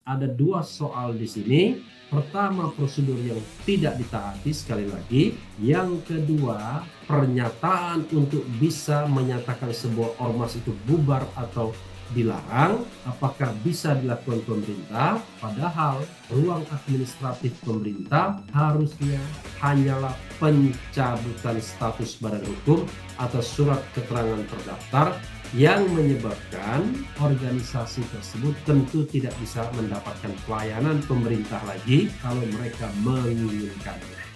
ada dua soal di sini. Pertama, prosedur yang tidak ditaati sekali lagi. Yang kedua, pernyataan untuk bisa menyatakan sebuah ormas itu bubar atau dilarang, apakah bisa dilakukan pemerintah? Padahal ruang administratif pemerintah harusnya hanyalah pencabutan status badan hukum atau surat keterangan terdaftar, yang menyebabkan organisasi tersebut tentu tidak bisa mendapatkan pelayanan pemerintah lagi kalau mereka menginginkannya.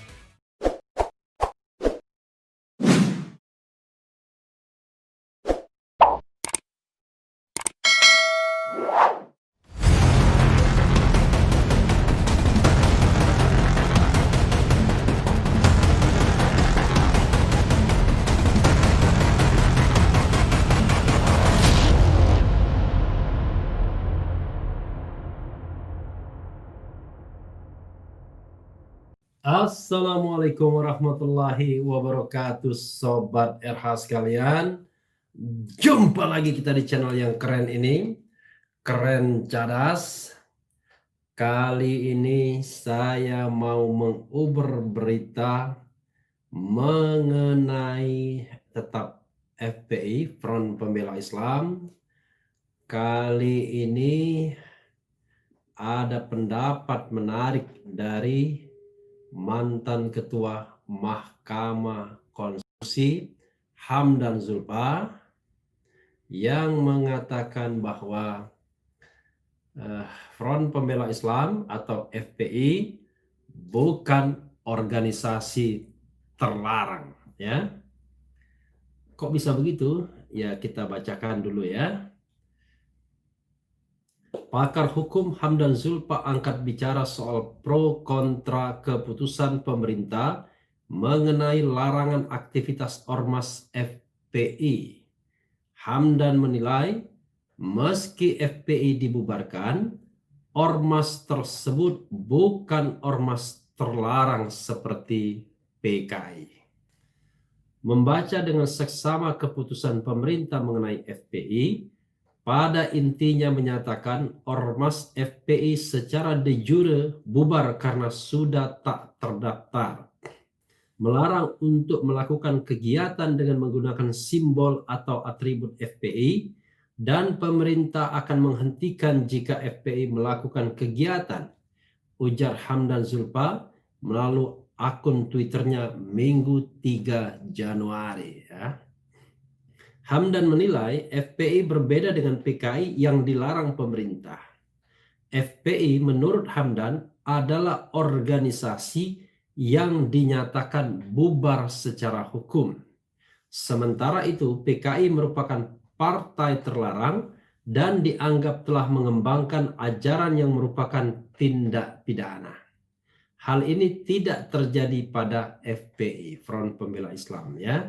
Assalamualaikum warahmatullahi wabarakatuh, Sobat RH sekalian. Jumpa lagi kita di channel yang keren ini, Keren Cadas. Kali ini saya mau menguber berita mengenai tetap FPI, Front Pembela Islam. Kali ini ada pendapat menarik dari mantan Ketua Mahkamah Konstitusi Hamdan Zulfa yang mengatakan bahwa Front Pembela Islam atau FPI bukan organisasi terlarang, ya. Kok bisa begitu? Ya, kita bacakan dulu ya. Pakar hukum Hamdan Zulfa angkat bicara soal pro kontra keputusan pemerintah mengenai larangan aktivitas ormas FPI. Hamdan menilai meski FPI dibubarkan, ormas tersebut bukan ormas terlarang seperti PKI. Membaca dengan seksama keputusan pemerintah mengenai FPI, pada intinya menyatakan ormas FPI secara de jure bubar karena sudah tak terdaftar, melarang untuk melakukan kegiatan dengan menggunakan simbol atau atribut FPI, dan pemerintah akan menghentikan jika FPI melakukan kegiatan, ujar Hamdan Zulfa melalui akun Twitternya Minggu 3 Januari. Ya. Hamdan menilai FPI berbeda dengan PKI yang dilarang pemerintah. FPI menurut Hamdan adalah organisasi yang dinyatakan bubar secara hukum. Sementara itu PKI merupakan partai terlarang dan dianggap telah mengembangkan ajaran yang merupakan tindak pidana. Hal ini tidak terjadi pada FPI, Front Pembela Islam, ya.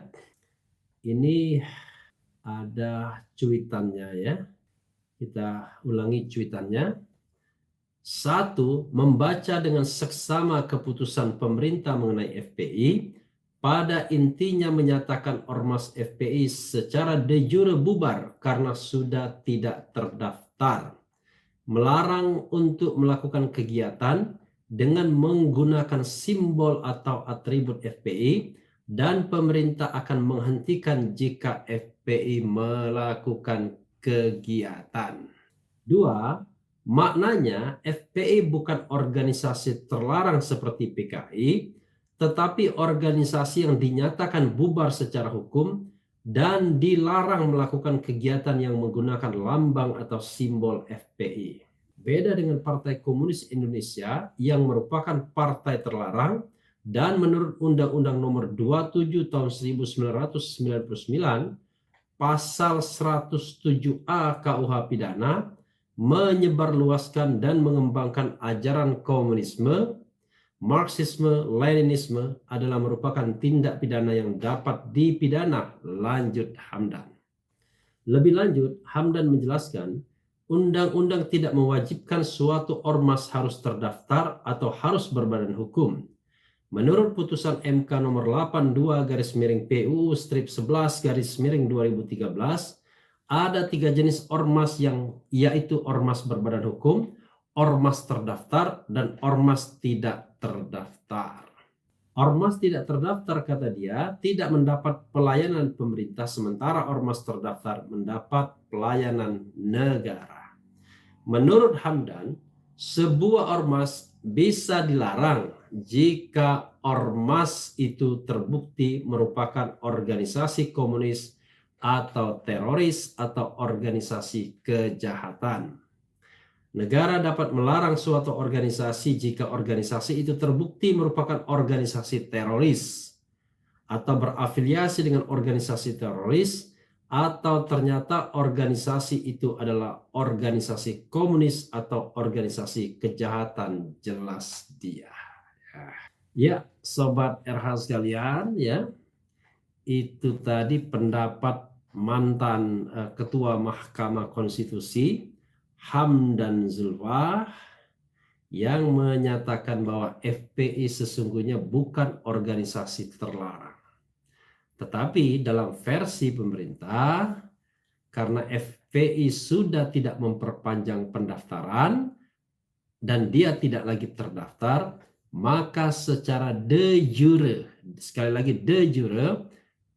Ini ada cuitannya ya. Kita ulangi cuitannya. 1. Membaca dengan seksama keputusan pemerintah mengenai FPI, pada intinya menyatakan ormas FPI secara de jure bubar karena sudah tidak terdaftar, melarang untuk melakukan kegiatan dengan menggunakan simbol atau atribut FPI, dan pemerintah akan menghentikan jika FPI melakukan kegiatan. 2. Maknanya FPI bukan organisasi terlarang seperti PKI, tetapi organisasi yang dinyatakan bubar secara hukum dan dilarang melakukan kegiatan yang menggunakan lambang atau simbol FPI. Beda dengan Partai Komunis Indonesia yang merupakan partai terlarang dan menurut Undang-Undang Nomor 27 Tahun 1999 Pasal 107A KUH Pidana menyebarluaskan dan mengembangkan ajaran komunisme, Marxisme, Leninisme adalah merupakan tindak pidana yang dapat dipidana, lanjut Hamdan. Lebih lanjut, Hamdan menjelaskan, undang-undang tidak mewajibkan suatu ormas harus terdaftar atau harus berbadan hukum. Menurut putusan MK nomor 82/PUU strip 11/2013, ada 3 jenis ormas, yang yaitu ormas berbadan hukum, ormas terdaftar dan ormas tidak terdaftar. Ormas tidak terdaftar, kata dia, tidak mendapat pelayanan pemerintah, sementara ormas terdaftar mendapat pelayanan negara. Menurut Hamdan, sebuah ormas bisa dilarang jika ormas itu terbukti merupakan organisasi komunis atau teroris atau organisasi kejahatan. Negara dapat melarang suatu organisasi jika organisasi itu terbukti merupakan organisasi teroris atau berafiliasi dengan organisasi teroris, atau ternyata organisasi itu adalah organisasi komunis atau organisasi kejahatan, jelas dia. Ya, Sobat RH sekalian, ya, itu tadi pendapat mantan Ketua Mahkamah Konstitusi Hamdan Zulfa yang menyatakan bahwa FPI sesungguhnya bukan organisasi terlarang. Tetapi dalam versi pemerintah, karena FPI sudah tidak memperpanjang pendaftaran dan dia tidak lagi terdaftar, maka secara de jure, sekali lagi de jure,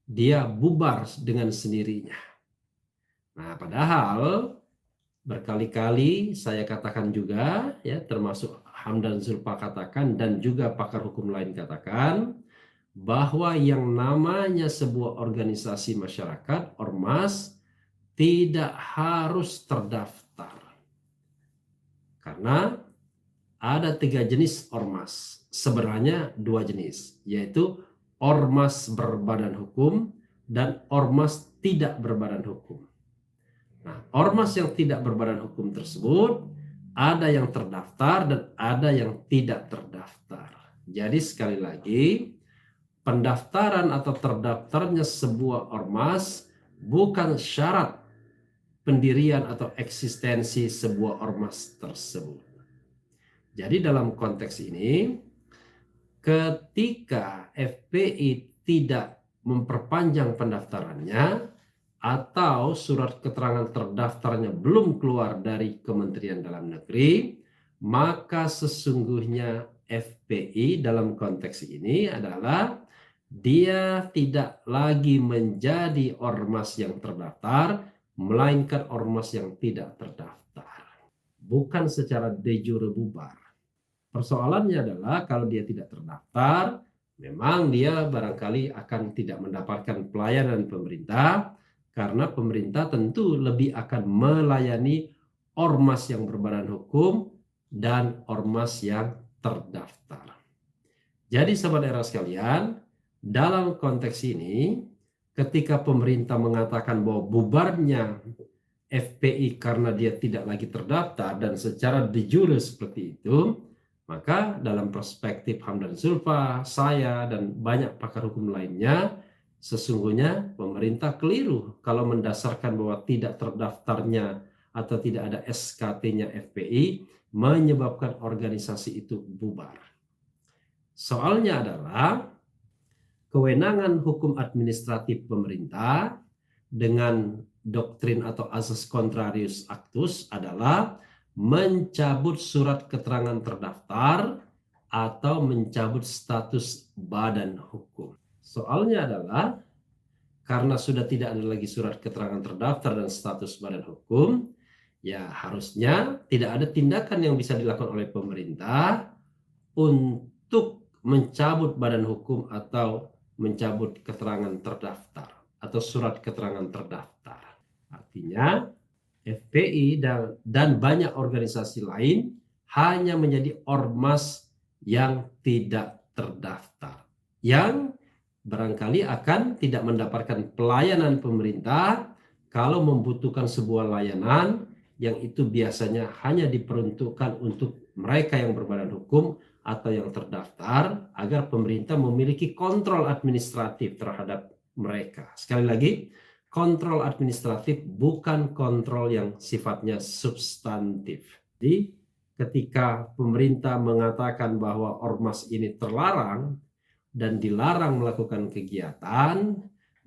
dia bubar dengan sendirinya. Nah, padahal berkali-kali saya katakan juga, ya, termasuk Hamdan Zulfa katakan dan juga pakar hukum lain katakan, bahwa yang namanya sebuah organisasi masyarakat, ormas, tidak harus terdaftar. Karena ada 3 jenis ormas, sebenarnya 2 jenis, yaitu ormas berbadan hukum dan ormas tidak berbadan hukum. Nah, ormas yang tidak berbadan hukum tersebut ada yang terdaftar dan ada yang tidak terdaftar. Jadi sekali lagi, pendaftaran atau terdaftarnya sebuah ormas bukan syarat pendirian atau eksistensi sebuah ormas tersebut. Jadi dalam konteks ini, ketika FPI tidak memperpanjang pendaftarannya atau surat keterangan terdaftarnya belum keluar dari Kementerian Dalam Negeri, maka sesungguhnya FPI dalam konteks ini adalah dia tidak lagi menjadi ormas yang terdaftar, melainkan ormas yang tidak terdaftar. Bukan secara de jure bubar. Persoalannya adalah kalau dia tidak terdaftar, memang dia barangkali akan tidak mendapatkan pelayanan pemerintah, karena pemerintah tentu lebih akan melayani ormas yang berbadan hukum dan ormas yang terdaftar. Jadi sahabat era sekalian, dalam konteks ini, ketika pemerintah mengatakan bahwa bubarnya FPI karena dia tidak lagi terdaftar dan secara de jure seperti itu, maka dalam perspektif Hamdan Zulfa, saya, dan banyak pakar hukum lainnya, sesungguhnya pemerintah keliru kalau mendasarkan bahwa tidak terdaftarnya atau tidak ada SKT-nya FPI menyebabkan organisasi itu bubar. Soalnya adalah kewenangan hukum administratif pemerintah dengan doktrin atau asas contrarius actus adalah mencabut surat keterangan terdaftar atau mencabut status badan hukum. Soalnya adalah karena sudah tidak ada lagi surat keterangan terdaftar dan status badan hukum, ya harusnya tidak ada tindakan yang bisa dilakukan oleh pemerintah untuk mencabut badan hukum atau mencabut keterangan terdaftar atau surat keterangan terdaftar. Artinya FPI dan banyak organisasi lain hanya menjadi ormas yang tidak terdaftar, yang barangkali akan tidak mendapatkan pelayanan pemerintah kalau membutuhkan sebuah layanan yang itu biasanya hanya diperuntukkan untuk mereka yang berbadan hukum atau yang terdaftar, agar pemerintah memiliki kontrol administratif terhadap mereka. Sekali lagi, kontrol administratif bukan kontrol yang sifatnya substantif. Jadi ketika pemerintah mengatakan bahwa ormas ini terlarang dan dilarang melakukan kegiatan,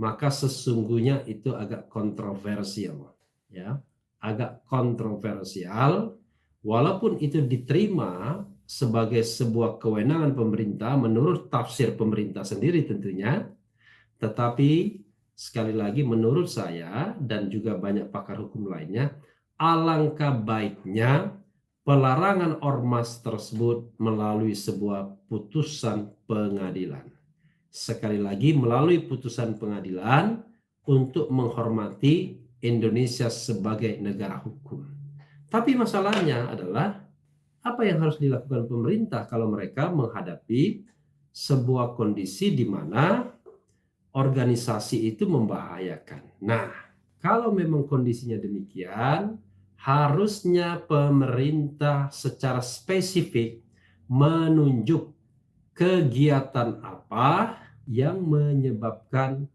maka sesungguhnya itu agak kontroversial, ya, agak kontroversial, walaupun itu diterima sebagai sebuah kewenangan pemerintah menurut tafsir pemerintah sendiri tentunya, tetapi sekali lagi menurut saya dan juga banyak pakar hukum lainnya, alangkah baiknya pelarangan ormas tersebut melalui sebuah putusan pengadilan. Sekali lagi melalui putusan pengadilan untuk menghormati Indonesia sebagai negara hukum. Tapi masalahnya adalah apa yang harus dilakukan pemerintah kalau mereka menghadapi sebuah kondisi di mana organisasi itu membahayakan. Nah, kalau memang kondisinya demikian, harusnya pemerintah secara spesifik menunjuk kegiatan apa yang menyebabkan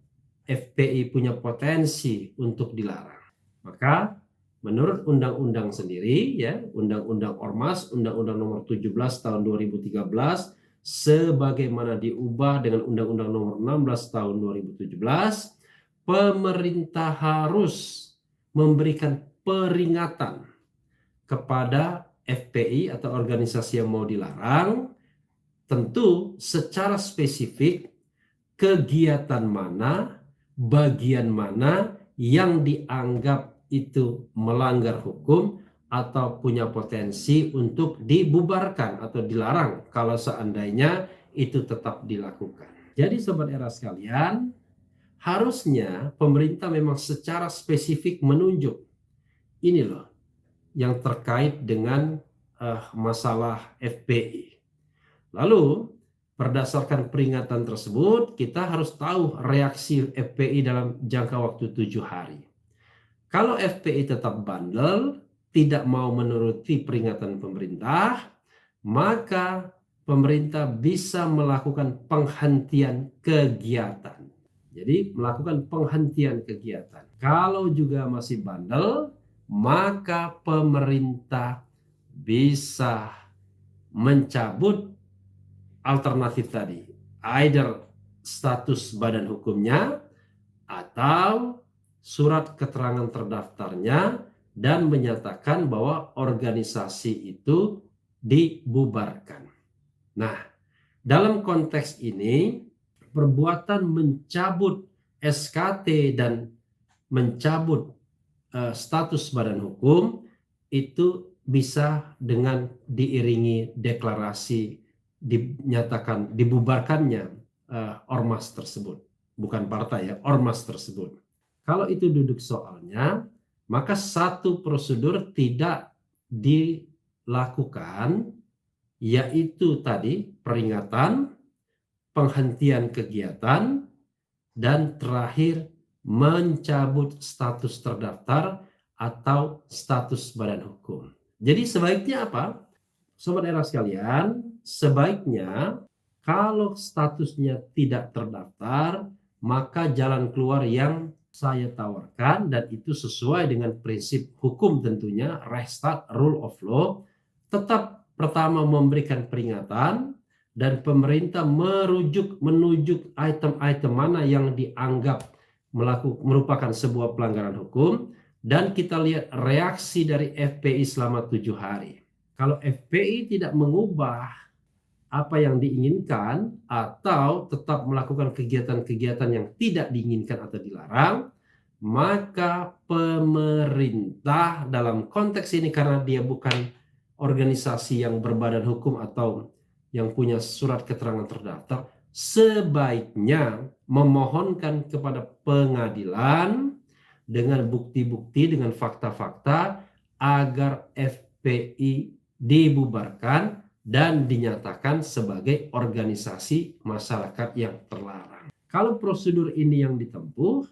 FPI punya potensi untuk dilarang. Maka menurut undang-undang sendiri ya, Undang-Undang Ormas, Undang-Undang Nomor 17 Tahun 2013 sebagaimana diubah dengan Undang-Undang Nomor 16 Tahun 2017, pemerintah harus memberikan peringatan kepada FPI atau organisasi yang mau dilarang, tentu secara spesifik kegiatan mana, bagian mana yang dianggap itu melanggar hukum atau punya potensi untuk dibubarkan atau dilarang kalau seandainya itu tetap dilakukan. Jadi sobat era sekalian, harusnya pemerintah memang secara spesifik menunjuk ini loh yang terkait dengan masalah FPI. Lalu berdasarkan peringatan tersebut, kita harus tahu reaksi FPI dalam jangka waktu 7 hari. Kalau FPI tetap bandel, tidak mau menuruti peringatan pemerintah, maka pemerintah bisa melakukan penghentian kegiatan. Jadi melakukan penghentian kegiatan. Kalau juga masih bandel, maka pemerintah bisa mencabut alternatif tadi, either status badan hukumnya atau surat keterangan terdaftarnya dan menyatakan bahwa organisasi itu dibubarkan. Nah, dalam konteks ini perbuatan mencabut SKT dan mencabut status badan hukum itu bisa dengan diiringi deklarasi dinyatakan dibubarkannya ormas tersebut, bukan partai ya, ormas tersebut. Kalau itu duduk soalnya, maka satu prosedur tidak dilakukan, yaitu tadi peringatan, penghentian kegiatan, dan terakhir mencabut status terdaftar atau status badan hukum. Jadi sebaiknya apa? Sobat era sekalian, sebaiknya kalau statusnya tidak terdaftar, maka jalan keluar yang saya tawarkan dan itu sesuai dengan prinsip hukum tentunya, Rechtsstaat, rule of law, tetap pertama memberikan peringatan dan pemerintah menunjuk item-item mana yang dianggap merupakan sebuah pelanggaran hukum dan kita lihat reaksi dari FPI selama 7 hari. Kalau FPI tidak mengubah apa yang diinginkan atau tetap melakukan kegiatan-kegiatan yang tidak diinginkan atau dilarang, maka pemerintah dalam konteks ini karena dia bukan organisasi yang berbadan hukum atau yang punya surat keterangan terdaftar, sebaiknya memohonkan kepada pengadilan dengan bukti-bukti, dengan fakta-fakta agar FPI dibubarkan dan dinyatakan sebagai organisasi masyarakat yang terlarang. Kalau prosedur ini yang ditempuh,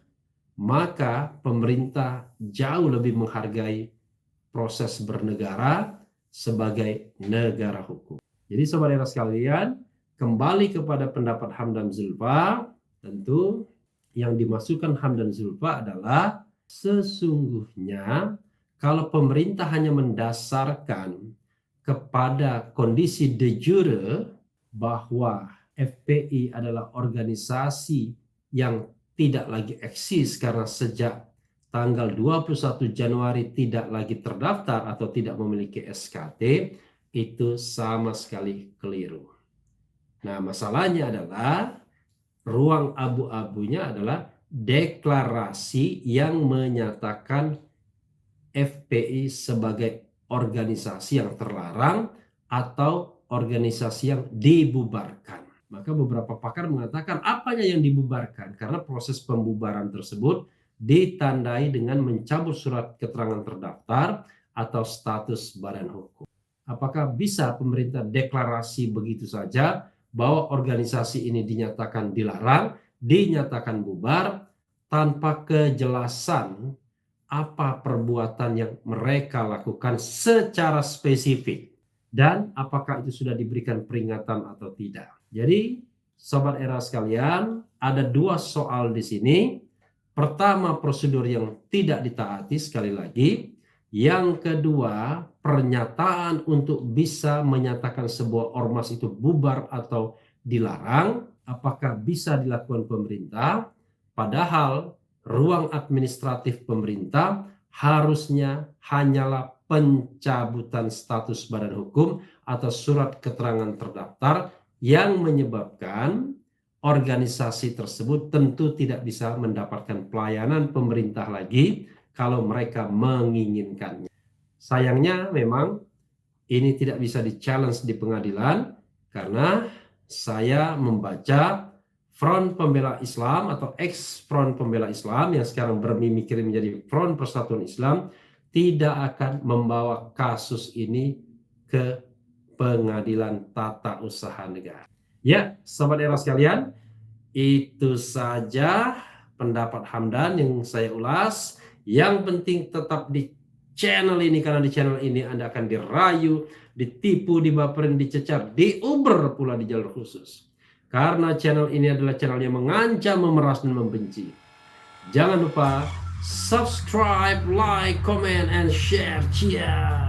maka pemerintah jauh lebih menghargai proses bernegara sebagai negara hukum. Jadi sobat era sekalian, kembali kepada pendapat Hamdan Zulfa, tentu yang dimasukkan Hamdan Zulfa adalah sesungguhnya kalau pemerintah hanya mendasarkan kepada kondisi de jure bahwa FPI adalah organisasi yang tidak lagi eksis karena sejak tanggal 21 Januari tidak lagi terdaftar atau tidak memiliki SKT, itu sama sekali keliru. Nah, masalahnya adalah ruang abu-abunya adalah deklarasi yang menyatakan FPI sebagai organisasi yang terlarang atau organisasi yang dibubarkan. Maka beberapa pakar mengatakan apanya yang dibubarkan, karena proses pembubaran tersebut ditandai dengan mencabut surat keterangan terdaftar atau status badan hukum. Apakah bisa pemerintah deklarasi begitu saja bahwa organisasi ini dinyatakan dilarang, dinyatakan bubar, tanpa kejelasan apa perbuatan yang mereka lakukan secara spesifik dan apakah itu sudah diberikan peringatan atau tidak. Jadi, Sobat Era sekalian, ada dua soal di sini. Pertama, prosedur yang tidak ditaati sekali lagi. Yang kedua, pernyataan untuk bisa menyatakan sebuah ormas itu bubar atau dilarang, apakah bisa dilakukan pemerintah? Padahal ruang administratif pemerintah harusnya hanyalah pencabutan status badan hukum atau surat keterangan terdaftar yang menyebabkan organisasi tersebut tentu tidak bisa mendapatkan pelayanan pemerintah lagi kalau mereka menginginkannya. Sayangnya memang ini tidak bisa di-challenge di pengadilan karena saya membaca Front Pembela Islam atau ex-Front Pembela Islam yang sekarang bermimikir menjadi Front Persatuan Islam tidak akan membawa kasus ini ke pengadilan tata usaha negara. Ya, Sobat Era sekalian, itu saja pendapat Hamdan yang saya ulas. Yang penting tetap di channel ini, karena di channel ini Anda akan dirayu, ditipu, dibaperin, dicecar, diuber pula di jalur khusus. Karena channel ini adalah channel yang mengancam, memeras, dan membenci. Jangan lupa subscribe, like, comment, and share. Cheers!